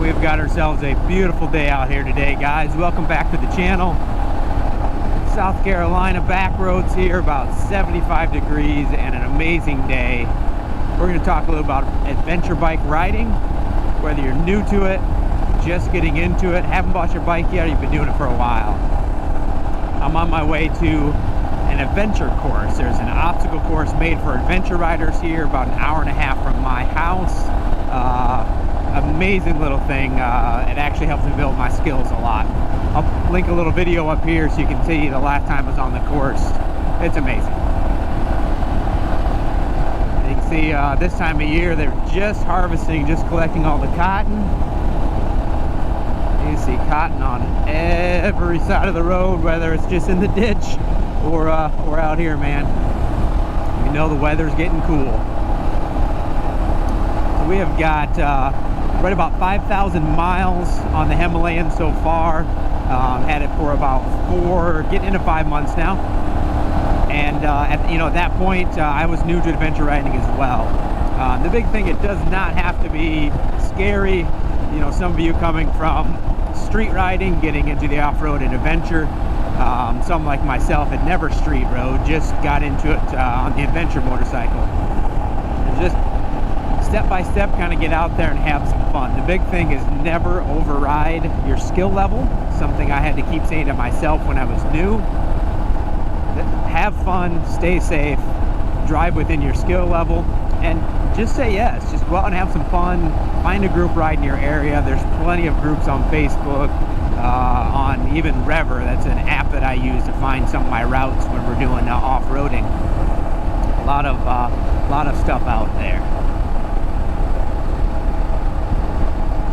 We've got ourselves a beautiful day out here today, guys. Welcome back to the channel. South Carolina back roads here, about 75 degrees and an amazing day. We're going to talk a little about adventure bike riding, whether you're new to it, just getting into it, haven't bought your bike yet, or you've been doing it for a while. I'm on my way to an adventure course. There's an obstacle course made for adventure riders here, about an hour and a half from my house. Amazing little thing. It actually helps me build my skills a lot. I'll link a little video up here so you can see the last time I was on the course. It's amazing. You can see this time of year they're just harvesting, just collecting all the cotton. You see cotton on every side of the road, whether it's just in the ditch or out here, man. You know the weather's getting cool. So we have got right about 5,000 miles on the Himalayan so far. Had it for about getting into 5 months now. And at that point, I was new to adventure riding as well. The big thing, it does not have to be scary. You know, some of you coming from street riding, getting into the off-road and adventure. Some like myself had never street rode, just got into it on the adventure motorcycle. And just step by step kind of get out there and have some fun. The big thing is never override your skill level. Something I had to keep saying to myself when I was new. Have fun, stay safe, drive within your skill level, and just say yes. Just go out and have some fun. Find a group ride in your area. There's plenty of groups on Facebook, on even Rever. That's an app that I use to find some of my routes when we're doing off-roading. A lot of stuff out there.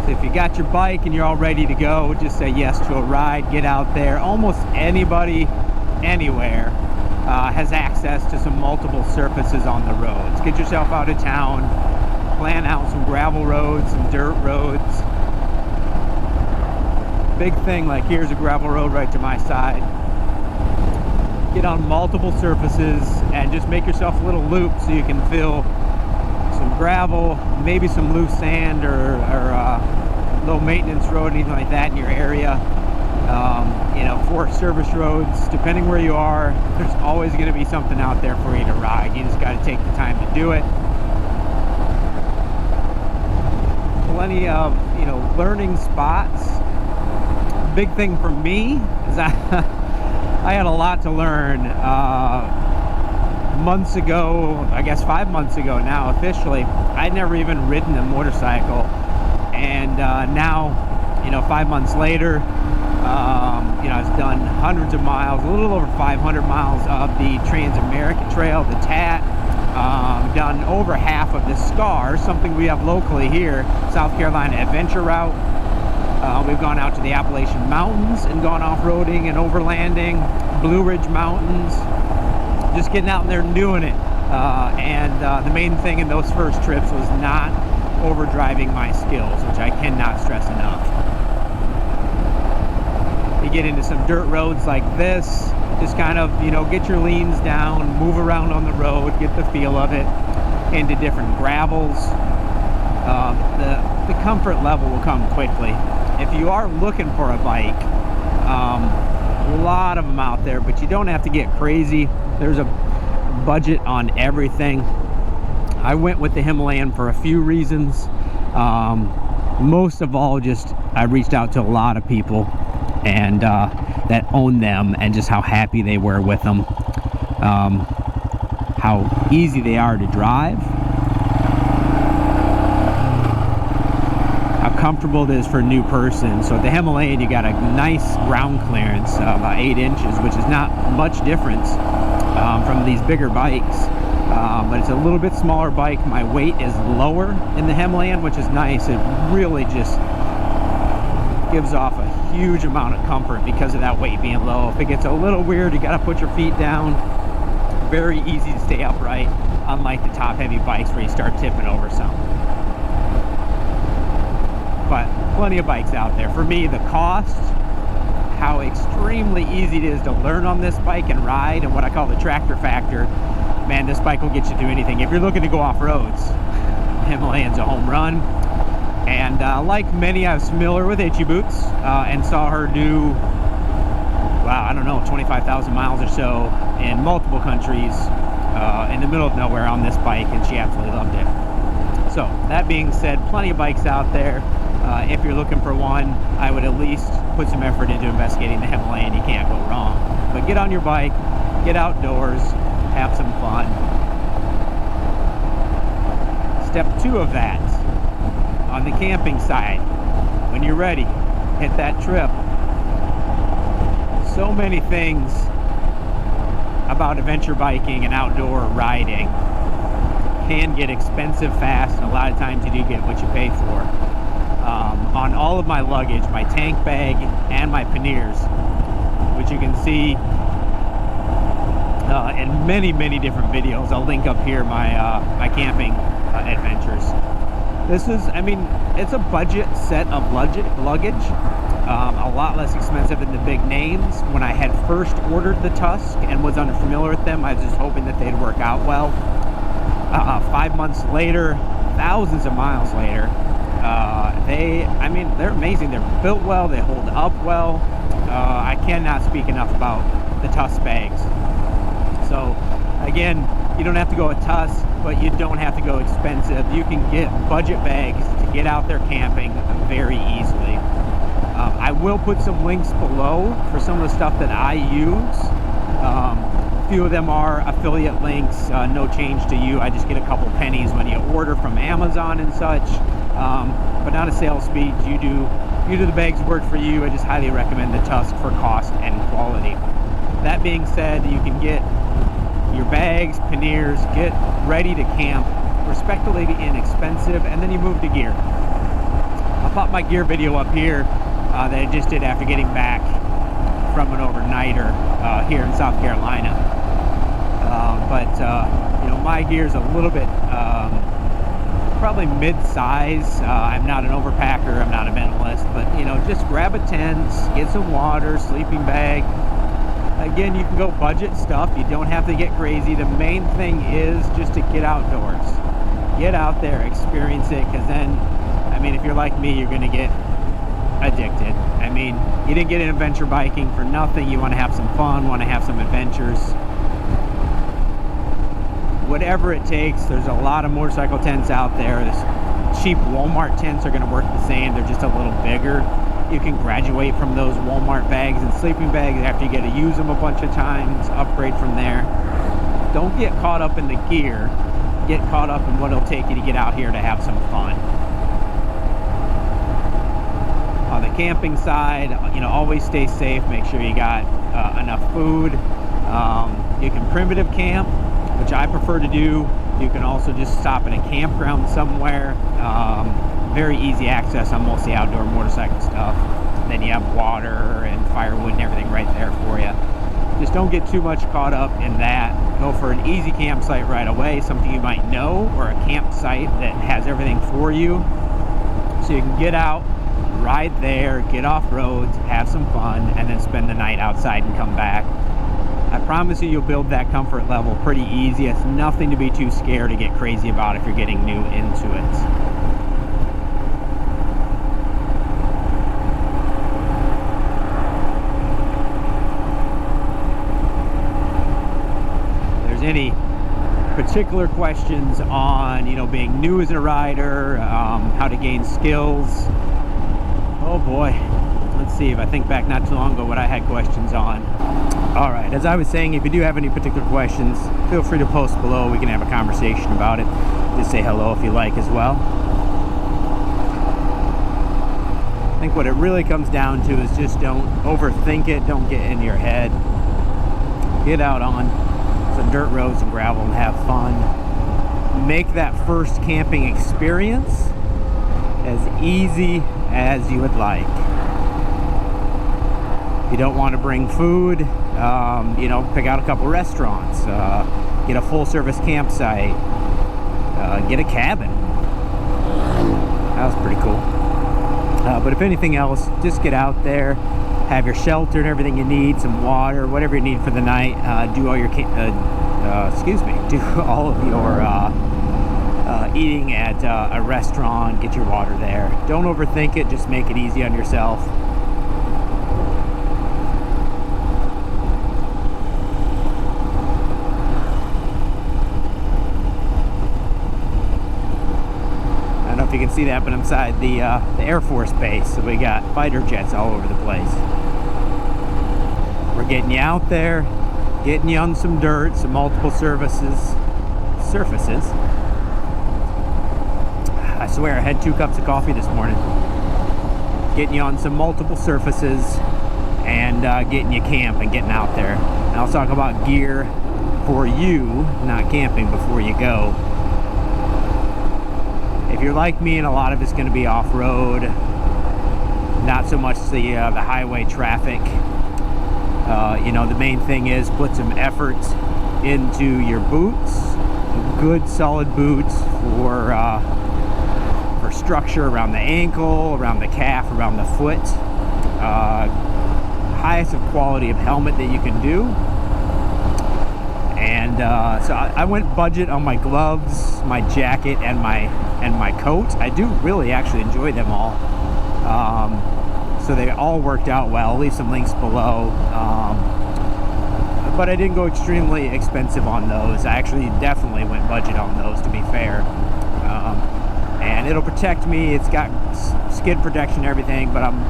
So if you got your bike and you're all ready to go, just say yes to a ride. Get out there. Almost anybody, anywhere, has access to some multiple surfaces on the roads. Get yourself out of town. Plan out some gravel roads, some dirt roads. Big thing, like here's a gravel road right to my side. Get on multiple surfaces and just make yourself a little loop so you can fill some gravel, maybe some loose sand or low maintenance road, anything like that in your area. You know, for service roads, depending where you are, there's always going to be something out there for you to ride. You just got to take the time to do it. Plenty of, learning spots. Big thing for me is I had a lot to learn months ago, I guess 5 months ago now officially. I'd never even ridden a motorcycle, and now 5 months later, I've done hundreds of miles, a little over 500 miles of the Trans-American Trail, the TAT. Done over half of the SCAR, something we have locally here, South Carolina Adventure Route. We've gone out to the Appalachian Mountains and gone off-roading and overlanding, Blue Ridge Mountains, just getting out there and doing it. The main thing in those first trips was not overdriving my skills, which I cannot stress enough. You get into some dirt roads like this, just kind of, get your leans down, move around on the road, get the feel of it. Into different gravels. The comfort level will come quickly. If you are looking for a bike, a lot of them out there, but you don't have to get crazy. There's a budget on everything. I went with the Himalayan for a few reasons. Most of all, just I reached out to a lot of people and that own them, and just how happy they were with them, how easy they are to drive, how comfortable it is for a new person. So at the Himalayan, you got a nice ground clearance of about 8 inches, which is not much difference from these bigger bikes, but it's a little bit smaller bike. My weight is lower in the Himalayan, which is nice. It really just gives off a huge amount of comfort because of that weight being low. If it gets a little weird, you got to put your feet down. Very easy to stay upright, unlike the top heavy bikes where you start tipping over some. But plenty of bikes out there. For me, the cost, how extremely easy it is to learn on this bike and ride, and what I call the tractor factor, man, this bike will get you to do anything. If you're looking to go off roads, Himalayan's a home run. And like many, I was familiar with HE Boots and saw her do, wow, I don't know, 25,000 miles or so in multiple countries in the middle of nowhere on this bike, and she absolutely loved it. So that being said, plenty of bikes out there. If you're looking for one, I would at least put some effort into investigating the Himalayan. You can't go wrong. But get on your bike, get outdoors, have some fun. Step 2 of that, on the camping side, when you're ready, hit that trip. So many things about adventure biking and outdoor riding can get expensive fast, and a lot of times you do get what you pay for. On all of my luggage, my tank bag and my panniers, which you can see in many different videos. I'll link up here my camping adventures. This is, I mean, it's a budget set of luggage, a lot less expensive than the big names. When I had first ordered the Tusk and was unfamiliar with them, I was just hoping that they'd work out well. 5 months later, thousands of miles later, I mean, they're amazing. They're built well, they hold up well. I cannot speak enough about the Tusk bags. So again, you don't have to go with Tusk, but you don't have to go expensive. You can get budget bags to get out there camping very easily. I will put some links below for some of the stuff that I use. A few of them are affiliate links, no change to you. I just get a couple pennies when you order from Amazon and such, but not a sales speech. You do the bags work for you. I just highly recommend the Tusk for cost and quality. That being said, you can get your bags, panniers, get ready to camp, respectably inexpensive, and then you move to gear. I'll pop my gear video up here that I just did after getting back from an overnighter here in South Carolina. You know, my gear's a little bit probably mid-size. I'm not an overpacker, I'm not a minimalist, but you know, just grab a tent, get some water, sleeping bag. Again, you can go budget stuff. You don't have to get crazy. The main thing is just to get outdoors. Get out there, experience it, because then, I mean, if you're like me, you're going to get addicted. I mean, you didn't get in adventure biking for nothing. You want to have some fun, want to have some adventures. Whatever it takes. There's a lot of motorcycle tents out there. This cheap Walmart tents are going to work the same. They're just a little bigger. You can graduate from those Walmart bags and sleeping bags after you get to use them a bunch of times, upgrade from there. Don't get caught up in the gear. Get caught up in what it'll take you to get out here to have some fun. On the camping side, you know, always stay safe. Make sure you got enough food. You can primitive camp, which I prefer to do. You can also just stop at a campground somewhere. Very easy access on most of the outdoor motorcycle stuff. Then you have water and firewood and everything right there for you. Just don't get too much caught up in that. Go for an easy campsite right away, something you might know, or a campsite that has everything for you. So you can get out, ride there, get off roads, have some fun, and then spend the night outside and come back. I promise you'll build that comfort level pretty easy. It's nothing to be too scared to get crazy about if you're getting new into it. Any particular questions on, you know, being new as a rider, how to gain skills, oh boy, let's see if I think back not too long ago what I had questions on. All right, as I was saying, if you do have any particular questions, feel free to post below. We can have a conversation about it. Just say hello if you like as well. I think what it really comes down to is just don't overthink it. Don't get in your head. Get out on some dirt roads and gravel and have fun. Make that first camping experience as easy as you would like. If you don't want to bring food, you know, pick out a couple restaurants, get a full service campsite, get a cabin. That was pretty cool. But if anything else, just get out there, have your shelter and everything you need, some water, whatever you need for the night. Do all your do all of your eating at a restaurant, get your water there. Don't overthink it, just make it easy on yourself. I don't know if you can see that, but I'm inside the Air Force Base, so we got fighter jets all over the place. We're getting you out there, getting you on some dirt, some multiple surfaces. I swear I had 2 cups of coffee this morning. Getting you on some multiple surfaces and getting you camping, getting out there. Now let's talk about gear for you, not camping, before you go. If you're like me, and a lot of it's going to be off-road, not so much the highway traffic. You know, the main thing is put some effort into your boots. Good solid boots for structure around the ankle, around the calf, around the foot. Highest of quality of helmet that you can do. And so I went budget on my gloves, my jacket, and my coat. I do really actually enjoy them all. So they all worked out well. I'll leave some links below. But I didn't go extremely expensive on those. I actually definitely went budget on those, to be fair. And it'll protect me. It's got skid protection and everything, but I'm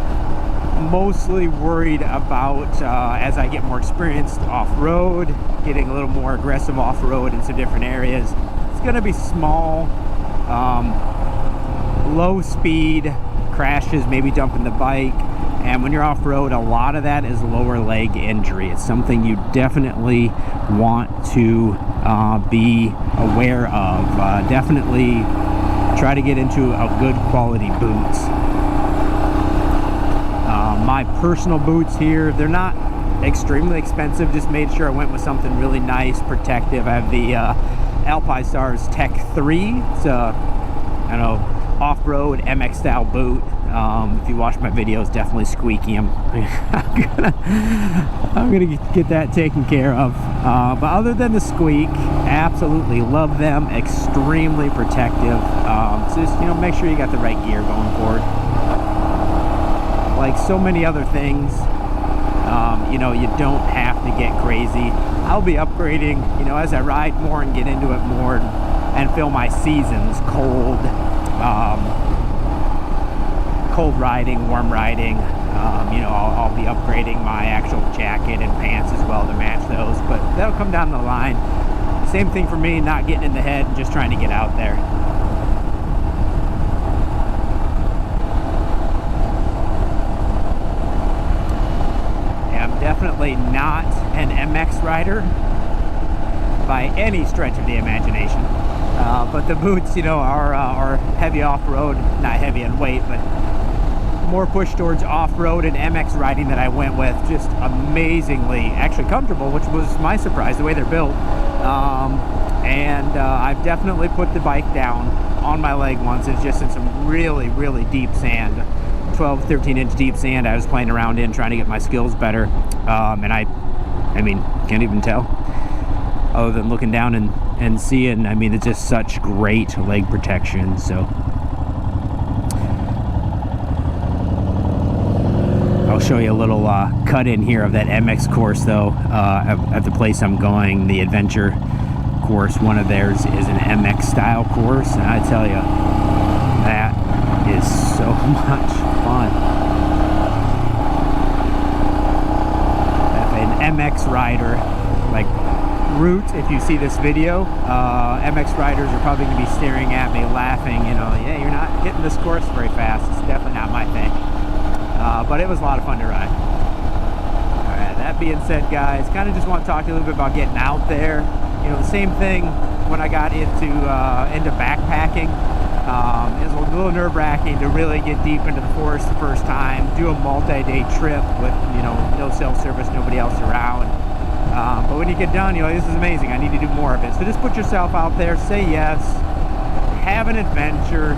mostly worried about as I get more experienced off-road, getting a little more aggressive off-road in some different areas. It's going to be small, low speed crashes, maybe dumping the bike. And when you're off-road, a lot of that is lower leg injury. It's something you definitely want to be aware of. Definitely try to get into a good quality boots. My personal boots here, they're not extremely expensive. Just made sure I went with something really nice, protective. I have the Alpinestars Tech 3. It's a, I don't know, off-road MX style boot. If you watch my videos, definitely squeaky. I'm gonna get that taken care of. But other than the squeak, absolutely love them. Extremely protective. So just, you know, make sure you got the right gear going forward. Like so many other things, you know, you don't have to get crazy. I'll be upgrading, you know, as I ride more and get into it more and fill my seasons. Cold riding, warm riding. You know, I'll be upgrading my actual jacket and pants as well to match those, but that'll come down the line. Same thing for me, not getting in the head and just trying to get out there. Yeah, I'm definitely not an MX rider by any stretch of the imagination. But the boots, you know, are heavy off-road, not heavy in weight, but more push towards off-road and MX riding that I went with. Just amazingly, actually comfortable, which was my surprise, the way they're built. I've definitely put the bike down on my leg once. It's just in some really, really deep sand, 12, 13-inch deep sand I was playing around in, trying to get my skills better. And I mean, can't even tell, other than looking down and seeing. I mean, it's just such great leg protection. So I'll show you a little cut in here of that MX course, though, at the place I'm going, the adventure course. One of theirs is an MX style course, and I tell you, that is so much fun. An MX rider, like Root, if you see this video, MX riders are probably going to be staring at me laughing, you know, yeah, you're not hitting this course very fast. It's definitely not my thing. But it was a lot of fun to ride. Alright, that being said, guys, kind of just want to talk to you a little bit about getting out there. You know, the same thing when I got into backpacking. It was a little nerve-wracking to really get deep into the forest the first time, do a multi-day trip with, you know, no cell service, nobody else around. But when you get done, you know, this is amazing. I need to do more of it. So just put yourself out there, say yes, have an adventure.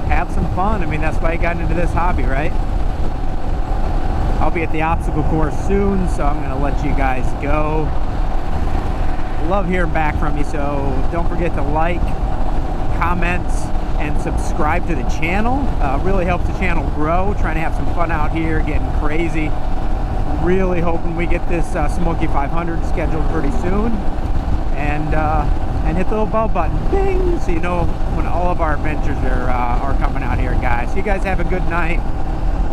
Have some fun. I mean, that's why I got into this hobby, right? I'll be at the obstacle course soon, so I'm gonna let you guys go. Love hearing back from you, so don't forget to like, comments, and subscribe to the channel. Really helps the channel grow. Trying to have some fun out here, getting crazy. Really hoping we get this Smoky 500 scheduled pretty soon, and hit the little bell button, bing, so you know when all of our adventures are coming out here, guys. You guys have a good night.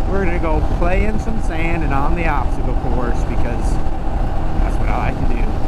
We're gonna go play in some sand and on the obstacle course because that's what I like to do.